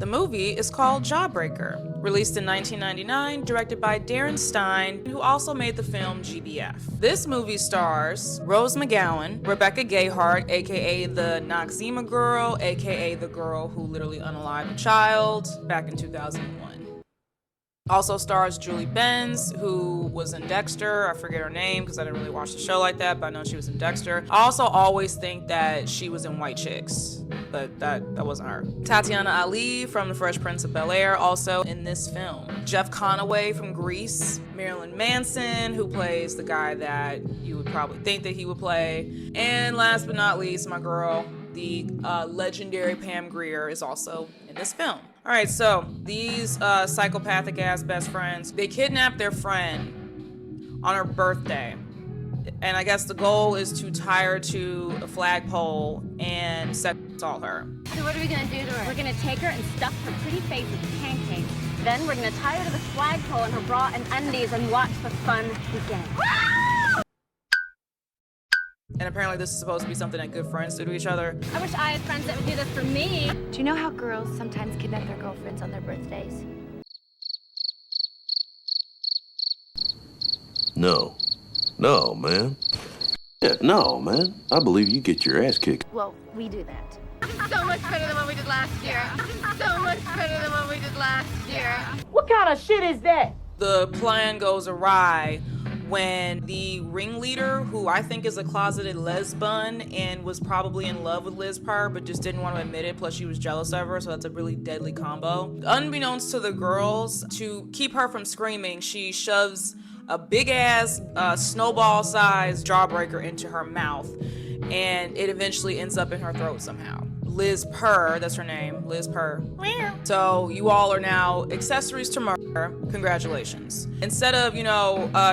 The movie is called Jawbreaker, released in 1999, directed by Darren Stein, who also made the film GBF. This movie stars Rose McGowan, Rebecca Gayheart, aka the Noxzema girl, aka the girl who literally unalived a child back in 2001. Also stars Julie Benz, who was in Dexter. I forget her name because I didn't really watch the show like that, but I know she was in Dexter. I also always think that she was in White Chicks, but that wasn't her. Tatiana Ali from The Fresh Prince of Bel-Air, also in this film. Jeff Conaway from Grease. Marilyn Manson, who plays the guy that you would probably think that he would play. And last but not least, my girl, the legendary Pam Grier, is also in this film. All right, so these psychopathic ass best friends, they kidnap their friend on her birthday. And I guess the goal is to tie her to a flagpole and sexually assault her. So what are we gonna do to her? We're gonna take her and stuff her pretty face with pancakes. Then we're gonna tie her to the flagpole in her bra and undies and watch the fun begin. And apparently this is supposed to be something that good friends do to each other. I wish I had friends that would do this for me. Do you know how girls sometimes kidnap their girlfriends on their birthdays? No. No, man. Yeah, no, man. I believe you get your ass kicked. Well, we do that. So much better than what we did last year. So much better than what we did last year. What kind of shit is that? The plan goes awry when the ringleader, who I think is a closeted lesbian and was probably in love with Liz Purr but just didn't want to admit it, plus she was jealous of her, so that's a really deadly combo. Unbeknownst to the girls, to keep her from screaming, she shoves a big-ass snowball-sized jawbreaker into her mouth, and it eventually ends up in her throat somehow. Liz Purr, that's her name, Liz Purr. So you all are now accessories to murder. Congratulations. Instead of,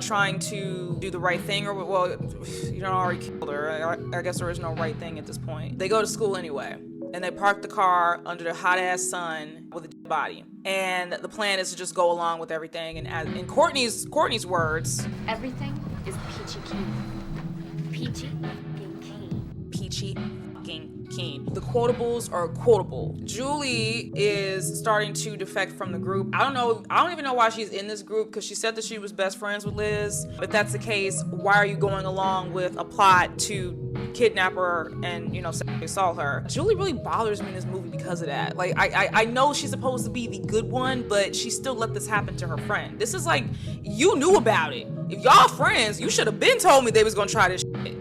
trying to do the right thing, or, well, you don't already killed her. I guess there is no right thing at this point. They go to school anyway, and they park the car under the hot-ass sun with a dead body. And the plan is to just go along with everything. And in Courtney's words, Everything is peachy keen. Peachy fucking keen. peachy fucking keen. The quotables are quotable. Julie is starting to defect from the group. I don't even know why she's in this group, because she said that she was best friends with Liz. If that's the case, why are you going along with a plot to kidnap her and, sexually assault her? Julie really bothers me in this movie because of that. Like, I know she's supposed to be the good one, but she still let this happen to her friend. This is like, you knew about it. If y'all friends, you should have been told me they was gonna try this shit.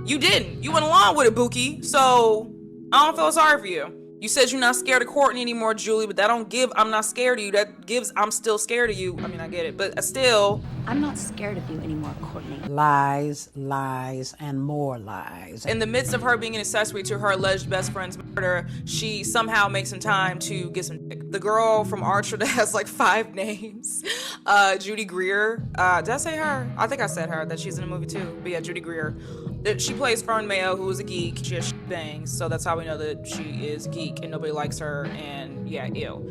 You didn't. You went along with it, Bookie. So I don't feel sorry for you. You said you're not scared of Courtney anymore, Julie, but that don't give I'm not scared of you. That gives I'm still scared of you. I mean, I get it, but still. I'm not scared of you anymore, Courtney. Lies, lies, and more lies. In the midst of her being an accessory to her alleged best friend's murder, she somehow makes some time to get some dick. The girl from Archer that has like 5 names, Judy Greer. Did I say her? I think I said her, that she's in the movie too. But yeah, Judy Greer. She plays Fern Mayo, who is a geek. She has bangs, so that's how we know that she is a geek and nobody likes her, and yeah, ew.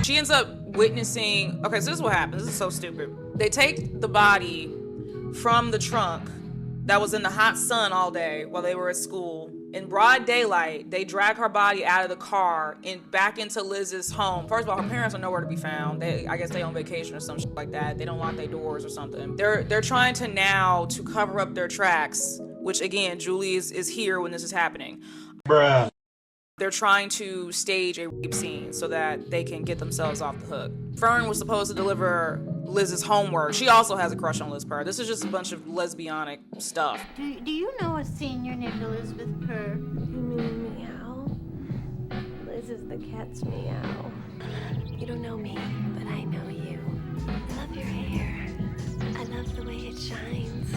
She ends up witnessing, okay, so this is what happens. This is so stupid. They take the body from the trunk that was in the hot sun all day while they were at school. In broad daylight, they drag her body out of the car and back into Liz's home. First of all, her parents are nowhere to be found. I guess they on vacation or some shit like that. They don't lock their doors or something. They're trying to cover up their tracks, which again, Julie is here when this is happening. Bruh. They're trying to stage a rape scene so that they can get themselves off the hook. Fern was supposed to deliver Liz's homework. She also has a crush on Liz Purr. This is just a bunch of lesbianic stuff. Do you know a senior named Elizabeth Purr? You mean meow? Liz is the cat's meow. You don't know me, but I know you. I love your hair. I love the way it shines.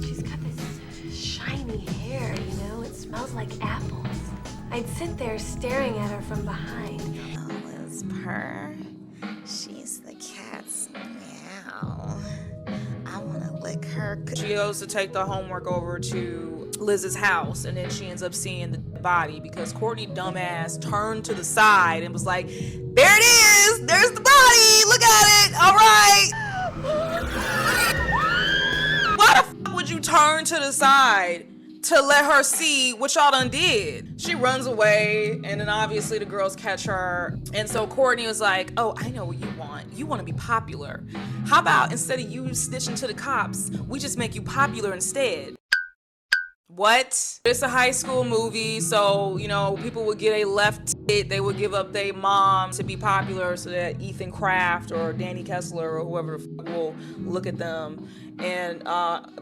She's got this shiny hair, it smells like apples. I'd sit there staring at her from behind. Liz Purr, she's the cat's meow. I want to lick her. She goes to take the homework over to Liz's house, and then she ends up seeing the body because Courtney dumbass turned to the side and was like, there it is, there's the body, look at it, all right. Why the fuck would you turn to the side to let her see what y'all done did. She runs away, and then obviously the girls catch her. And so Courtney was like, oh, I know what you want. You want to be popular. How about instead of you snitching to the cops, we just make you popular instead? What? It's a high school movie, so, you know, people would get a left tit. They would give up their mom to be popular so that Ethan Kraft or Danny Kessler or whoever the fuck will look at them and,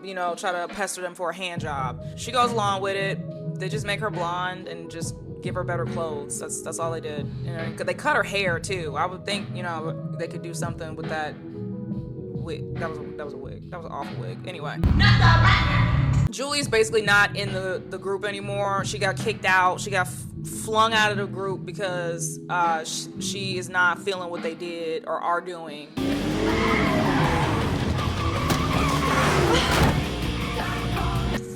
you know, try to pester them for a hand job. She goes along with it. They just make her blonde and just give her better clothes. That's all they did. You know, they cut her hair, too. I would think, you know, they could do something with that wig. That was a wig. That was an awful wig. Anyway. Julie's basically not in the group anymore. She got kicked out. She got flung out of the group because she is not feeling what they did or are doing.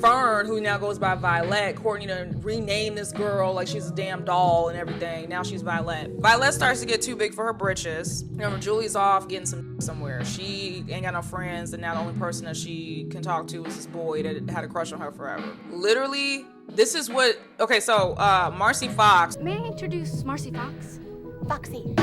Fern, who now goes by Violet, Courtney done renamed this girl like she's a damn doll and everything. Now she's Violet. Violet starts to get too big for her britches. Remember, Julie's off getting somewhere. She ain't got no friends, and now the only person that she can talk to is this boy that had a crush on her forever. Literally, this is what... Okay, so Marcy Fox. May I introduce Marcy Fox? Foxy.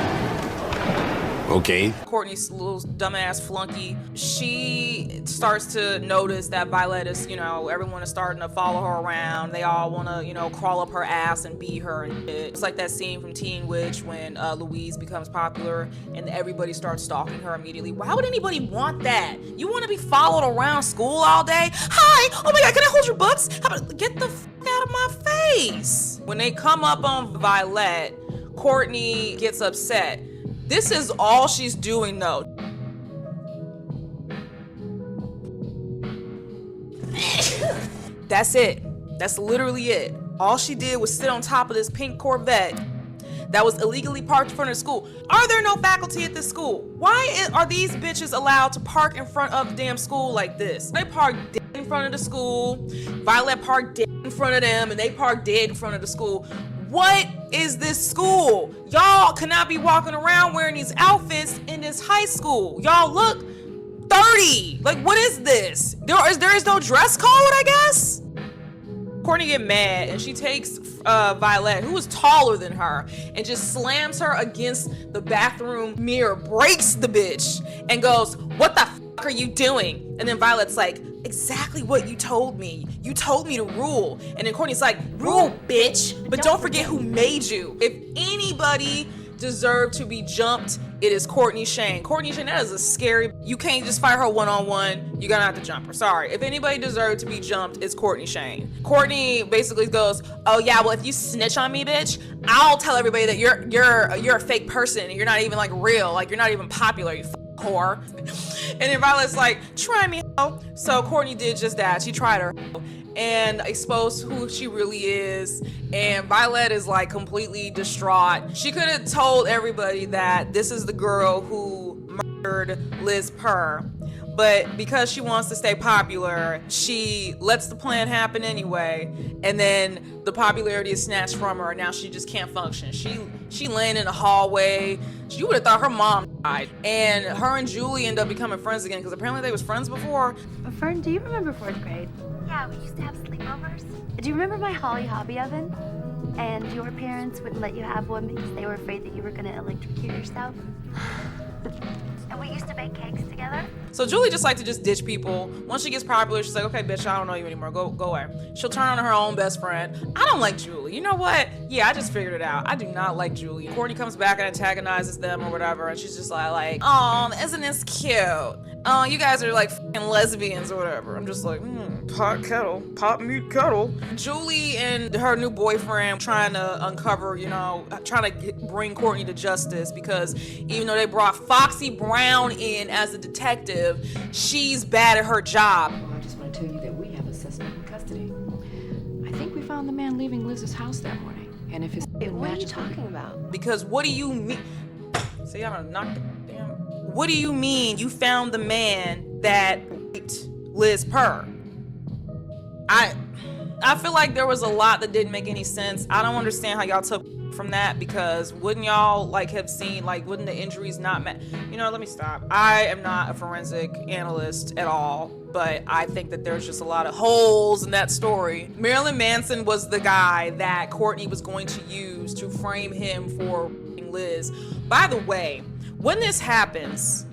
Okay. Courtney's little dumbass flunky. She starts to notice that Violet is, you know, everyone is starting to follow her around. They all want to, you know, crawl up her ass and beat her and shit. It's like that scene from Teen Witch when Louise becomes popular and everybody starts stalking her immediately. Why would anybody want that? You want to be followed around school all day? Hi! Oh my God, can I hold your books? How about, get the f*** out of my face. When they come up on Violet, Courtney gets upset. This is all she's doing though. That's it. That's literally it. All she did was sit on top of this pink Corvette that was illegally parked in front of the school. Are there no faculty at this school? Why are these bitches allowed to park in front of the damn school like this? They parked dead in front of the school. Violet parked dead in front of them, and they parked dead in front of the school. What is this school? Y'all cannot be walking around wearing these outfits in this high school. Y'all look 30. Like, what is this? There is no dress code, I guess? Courtney get mad and she takes Violet, who is taller than her, and just slams her against the bathroom mirror, breaks the bitch, and goes, what the f*** are you doing? And then Violet's like, exactly what you told me. You told me to rule. And then Courtney's like, rule, bitch. But don't forget who made you. If anybody deserved to be jumped, it is Courtney Shane. Courtney Shane, that is a scary... You can't just fight her one-on-one. You're gonna have to jump her. Sorry. If anybody deserved to be jumped, it's Courtney Shane. Courtney basically goes, oh yeah, well, if you snitch on me, bitch, I'll tell everybody that you're a fake person and you're not even like real. Like, you're not even popular, you whore. And then Violet's like, try me, ho. So Courtney did just that. She tried her and exposed who she really is. And Violet is like completely distraught. She could have told everybody that this is the girl who murdered Liz Purr. But because she wants to stay popular, she lets the plan happen anyway. And then the popularity is snatched from her. And now she just can't function. She laying in the hallway. You would have thought her mom died. And her and Julie end up becoming friends again because apparently they was friends before. Fern, do you remember 4th grade? Yeah, we used to have sleepovers. Do you remember my Holly hobby oven? And your parents wouldn't let you have one because they were afraid that you were gonna electrocute yourself? And we used to bake cakes together. So Julie just like to just ditch people. Once she gets popular, she's like, okay, bitch, I don't know you anymore. Go away. She'll turn on her own best friend. I don't like Julie. You know what? Yeah, I just figured it out. I do not like Julie. Courtney comes back and antagonizes them or whatever, and she's just like, oh, isn't this cute? Oh, you guys are like fucking lesbians or whatever. I'm just like, pot kettle, pot meat kettle. Julie and her new boyfriend trying to uncover, you know, trying to bring Courtney to justice because even though they brought Foxy Brown in as a detective, she's bad at her job. Well, I just want to tell you that we have a suspect in custody. I think we found the man leaving Liz's house that morning. And if his What are you talking about? Because what do you mean? See, I done knocked the damn. What do you mean you found the man that raped Liz Purr? I feel like there was a lot that didn't make any sense. I don't understand how y'all took from that, because wouldn't y'all like have seen, like, wouldn't the injuries not you know, let me stop. I am not a forensic analyst at all, but I think that there's just a lot of holes in that story. Marilyn Manson was the guy that Courtney was going to use to frame him for Liz. By the way, when this happens,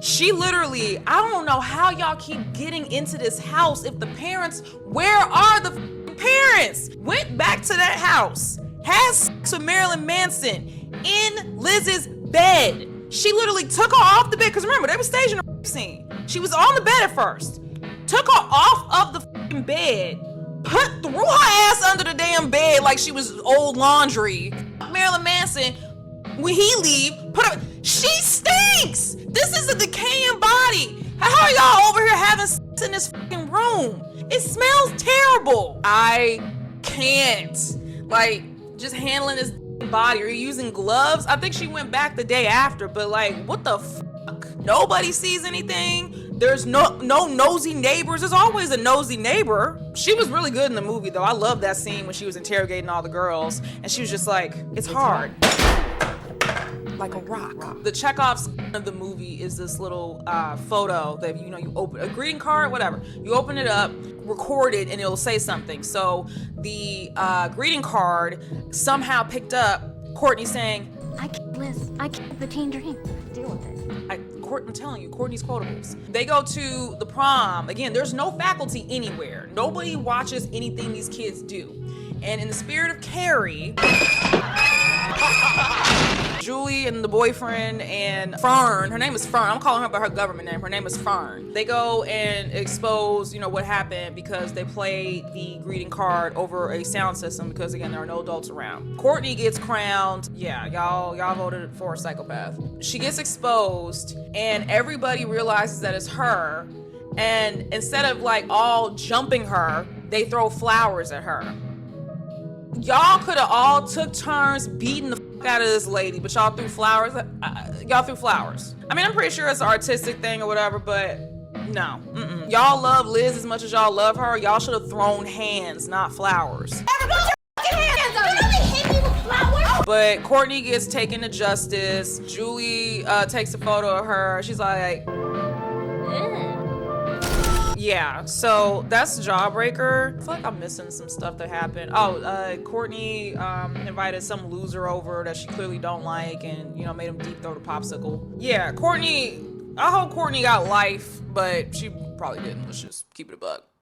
she literally, I don't know how y'all keep getting into this house. If the parents, where are the parents? Went back to that house, had sex with Marilyn Manson in Liz's bed. She literally took her off the bed, because remember, they were staging a rape scene. She was on the bed at first, took her off of the bed, threw her ass under the damn bed like she was old laundry. Marilyn Manson, when he leave, she stinks. This is a decaying body. How are y'all over here having sex in this fucking room? It smells terrible. I can't, like, just handling this body. Are you using gloves? I think she went back the day after, but like, what the fuck? Nobody sees anything. There's no nosy neighbors. There's always a nosy neighbor. She was really good in the movie, though. I love that scene when she was interrogating all the girls, and she was just like, it's hard. Like a rock. The Chekhov's of the movie is this little photo that, you know, you open a greeting card, whatever. You open it up, record it, and it'll say something. So the greeting card somehow picked up Courtney saying, I can't, Liz. I can't the teen dream. Deal with it. I'm telling you, Courtney's quotables. They go to the prom. Again, there's no faculty anywhere. Nobody watches anything these kids do. And in the spirit of Carrie, Julie and the boyfriend and Fern, her name is Fern. I'm calling her by her government name. Her name is Fern. They go and expose, you know, what happened because they played the greeting card over a sound system because, again, there are no adults around. Courtney gets crowned. Yeah, y'all voted for a psychopath. She gets exposed and everybody realizes that it's her. And instead of like all jumping her, they throw flowers at her. Y'all could have all took turns beating the fuck out of this lady, but y'all threw flowers. Y'all threw flowers. I mean, I'm pretty sure it's an artistic thing or whatever, but no. Y'all love Liz as much as y'all love her. Y'all should have thrown hands, not flowers. Everybody, put your hands up! You only hit me with flowers! But Courtney gets taken to justice. Julie takes a photo of her. She's like, yeah, so that's Jawbreaker. I feel like I'm missing some stuff that happened. Oh, Courtney invited some loser over that she clearly don't like and, you know, made him deep throat a popsicle. Yeah, Courtney, I hope Courtney got life, but she probably didn't. Let's just keep it a buck.